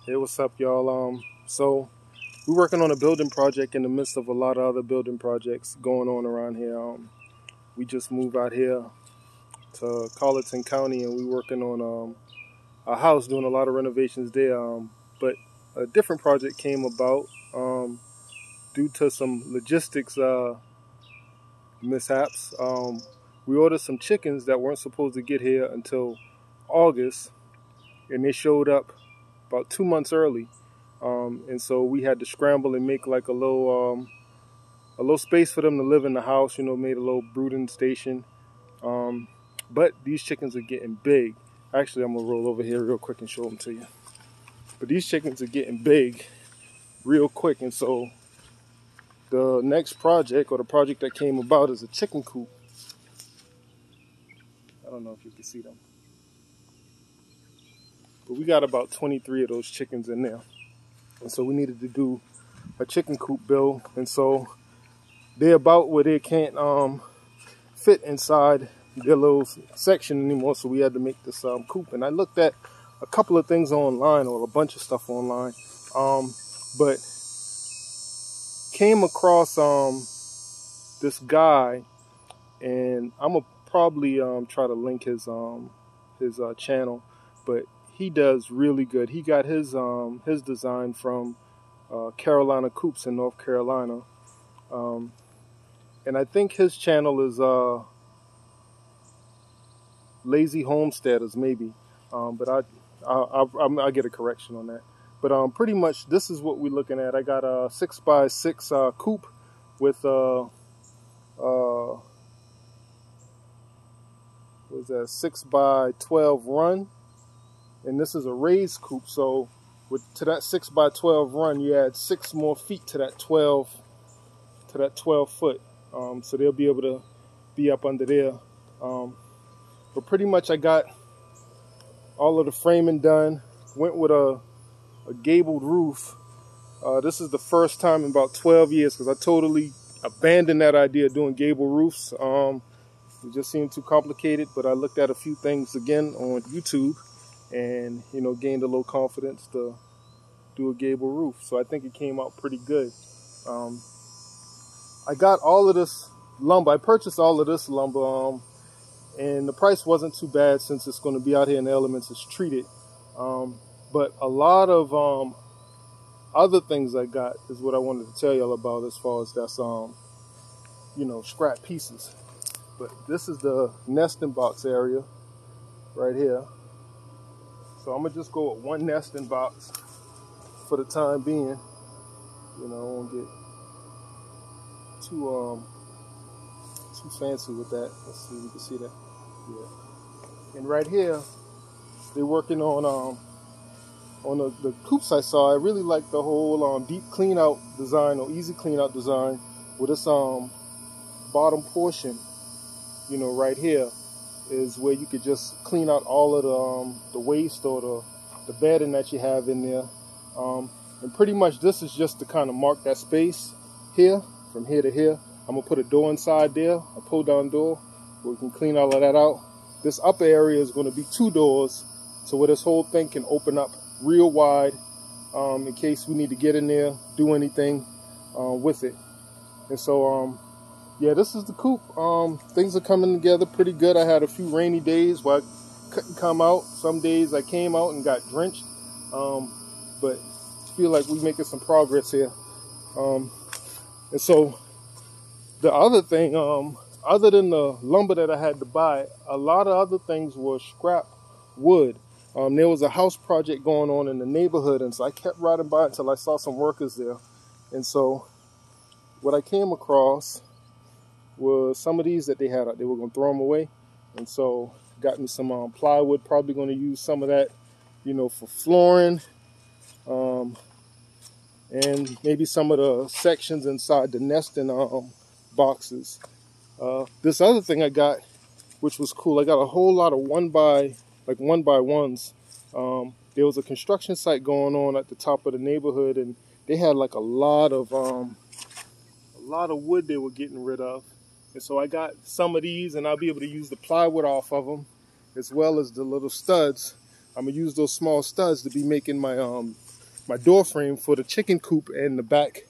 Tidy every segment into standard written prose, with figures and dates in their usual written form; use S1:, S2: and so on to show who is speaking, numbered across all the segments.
S1: Hey, what's up, y'all? So we're working on a building project in the midst of a lot of other building projects going on around here. We just moved out here to Colleton County, and we're working on a house, doing a lot of renovations there. But a different project came about due to some logistics mishaps. We ordered some chickens that weren't supposed to get here until August, and they showed up about 2 months early. And so we had to scramble and make like a little space for them to live in the house, made a little brooding station. But these chickens are getting big. Actually, I'm gonna roll over here real quick and show them to you. But these chickens are getting big real quick, and so the next project, or the project that came about, is a chicken coop. I don't know if you can see them, but we got about 23 of those chickens in there. And so we needed to do a chicken coop build, and so they're about where they can't fit inside their little section anymore, so we had to make this coop. And I looked at a couple of things online, or a bunch of stuff online, but came across this guy, and I'm gonna probably try to link his channel, but he does really good. He got his design from Carolina Coops in North Carolina, and I think his channel is Lazy Homesteaders, maybe, but I'll get a correction on that. But pretty much this is what we're looking at. I got a 6x6 coop with was that 6x12 run, and this is a raised coop. So to that 6x12 run, you add 6 more feet to that 12 foot. So they'll be able to be up under there. But pretty much I got all of the framing done. Went with a gabled roof. This is the first time in about 12 years, because I totally abandoned that idea of doing gable roofs. It just seemed too complicated, but I looked at a few things again on YouTube, and gained a little confidence to do a gable roof. So I think it came out pretty good. I got all of this lumber. I purchased all of this lumber, and the price wasn't too bad since it's going to be out here in the elements. It's treated. But a lot of other things I got is what I wanted to tell y'all about, as far as that's scrap pieces. But this is the nesting box area right here. So I'm gonna just go with one nesting box for the time being. I won't get too fancy with that. Let's see if you can see that. Yeah. And right here, they're working on the coops I saw. I really like the whole deep clean out design, or easy clean out design, with this bottom portion. Right here is where you could just clean out all of the waste or the bedding that you have in there. And pretty much this is just to kind of mark that space here, from here to here. I'm gonna put a door inside there, a pull down door, where we can clean all of that out. This upper area is gonna be 2 doors, so where this whole thing can open up real wide, in case we need to get in there, do anything with it. And so yeah, this is the coop. Things are coming together pretty good. I had a few rainy days where I couldn't come out. Some days I came out and got drenched. But I feel like we're making some progress here. And so the other thing, other than the lumber that I had to buy, a lot of other things were scrap wood. There was a house project going on in the neighborhood, and so I kept riding by until I saw some workers there. And so what I came across was some of these that they had out. They were going to throw them away, and so got me some plywood. Probably going to use some of that, for flooring, and maybe some of the sections inside the nesting boxes. This other thing I got, which was cool, I got a whole lot of one by ones. There was a construction site going on at the top of the neighborhood, and they had like a lot of wood they were getting rid of. And so I got some of these, and I'll be able to use the plywood off of them, as well as the little studs. I'm gonna use those small studs to be making my my door frame for the chicken coop and the back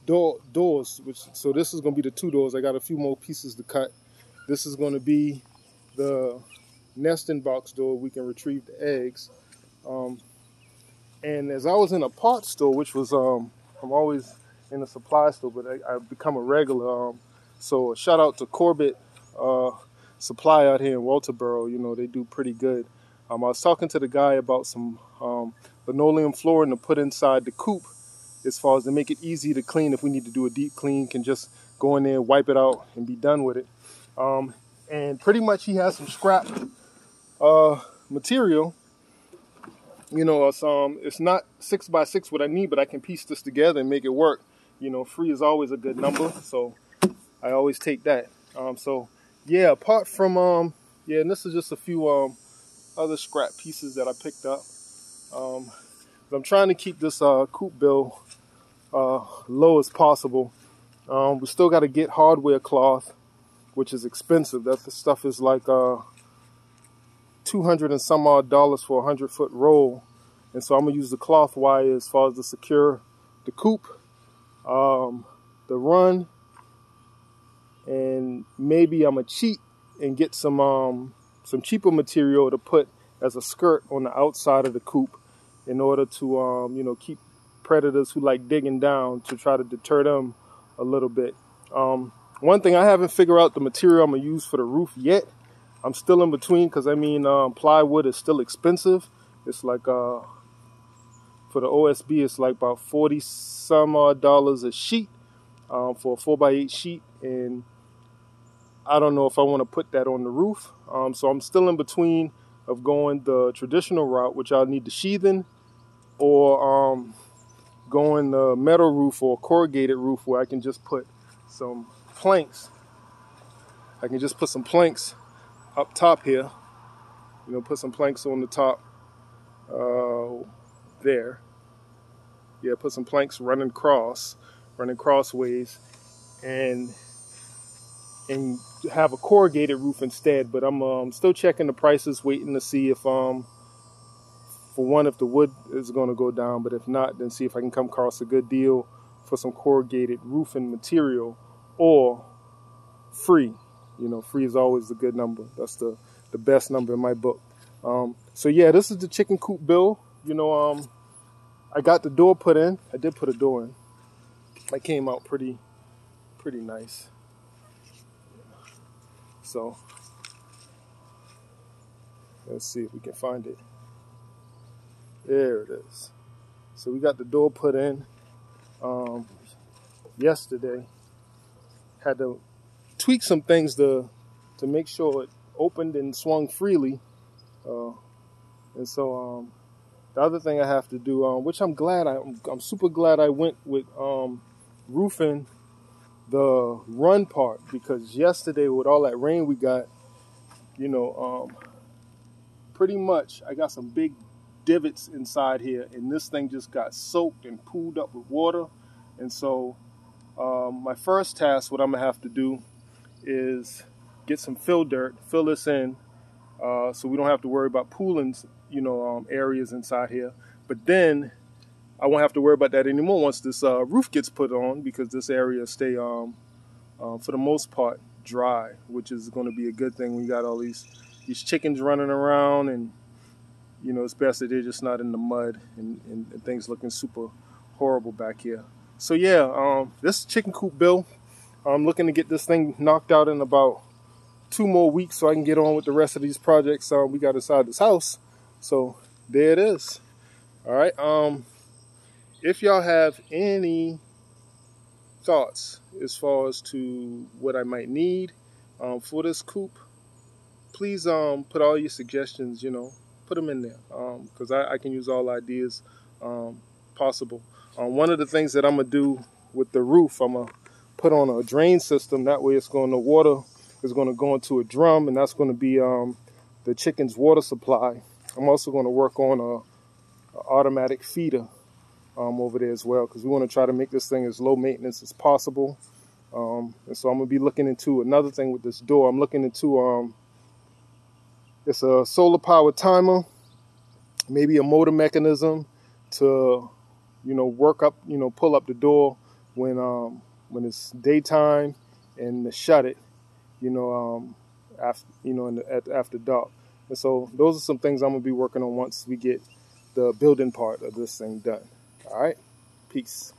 S1: doors. So this is going to be the 2 doors. I got a few more pieces to cut. This is going to be the nesting box door. We can retrieve the eggs. And as I was in a parts store, which was I'm always in a supply store, but I've become a regular. So shout out to Corbett Supply out here in Walterboro. You know, they do pretty good. I was talking to the guy about some linoleum flooring to put inside the coop, as far as to make it easy to clean. If we need to do a deep clean, can just go in there, wipe it out, and be done with it. And pretty much he has some scrap material. You know, it's not 6x6 what I need, but I can piece this together and make it work. You know, free is always a good number, so I always take that. So yeah, apart from yeah, and this is just a few other scrap pieces that I picked up. I'm trying to keep this coop bill low as possible. We still got to get hardware cloth, which is expensive. That stuff is like $200 and some odd for a 100-foot roll. And so I'm gonna use the cloth wire as far as to secure the coop, the run, and maybe I'm gonna cheat and get some cheaper material to put as a skirt on the outside of the coop, in order to you know, keep predators who like digging down, to try to deter them a little bit. One thing, I haven't figured out the material I'm gonna use for the roof yet. I'm still in between, because I mean plywood is still expensive. It's like for the OSB it's like about $40 some odd a sheet for a 4x8 sheet, and I don't know if I want to put that on the roof. So I'm still in between of going the traditional route, which I'll need the sheathing, or going the metal roof or corrugated roof, where I can just put some planks. I can just put some planks up top here, you know, put some planks on the top there. Yeah, put some planks running crossways, and have a corrugated roof instead. But I'm still checking the prices, waiting to see if for one, if the wood is going to go down, but if not, then see if I can come across a good deal for some corrugated roofing material, or free. You know, free is always a good number. That's the best number in my book. So yeah, this is the chicken coop bill. You know, I got the door put in. I did put a door in. It came out pretty nice. So let's see if we can find it. There it is. So we got the door put in yesterday. Had to tweak some things to make sure it opened and swung freely. And so the other thing I have to do, which I'm super glad I went with roofing the run part, because yesterday with all that rain we got, you know, pretty much I got some big divots inside here, and this thing just got soaked and pooled up with water. And so my first task, what I'm gonna have to do, is get some fill dirt, fill this in, so we don't have to worry about pooling, you know, areas inside here. But then I won't have to worry about that anymore once this roof gets put on, because this area stay for the most part dry, which is going to be a good thing when you got all these chickens running around, and you know, it's best that they're just not in the mud and things looking super horrible back here. So yeah, this chicken coop bill, I'm looking to get this thing knocked out in about 2 more weeks, so I can get on with the rest of these projects we got inside this house. So there it is. All right. If y'all have any thoughts as far as to what I might need for this coop, please put all your suggestions, you know, put them in there, because I can use all ideas possible. One of the things that I'm gonna do with the roof, I'm gonna put on a drain system. That way, the water is gonna go into a drum, and that's gonna be the chicken's water supply. I'm also gonna work on a automatic feeder over there as well, because we want to try to make this thing as low maintenance as possible. And so I'm gonna be looking into another thing with this door. I'm looking into it's a solar powered timer, maybe a motor mechanism to, work up, pull up the door when it's daytime, and to shut it, after, after dark. And so those are some things I'm gonna be working on once we get the building part of this thing done. All right, peace.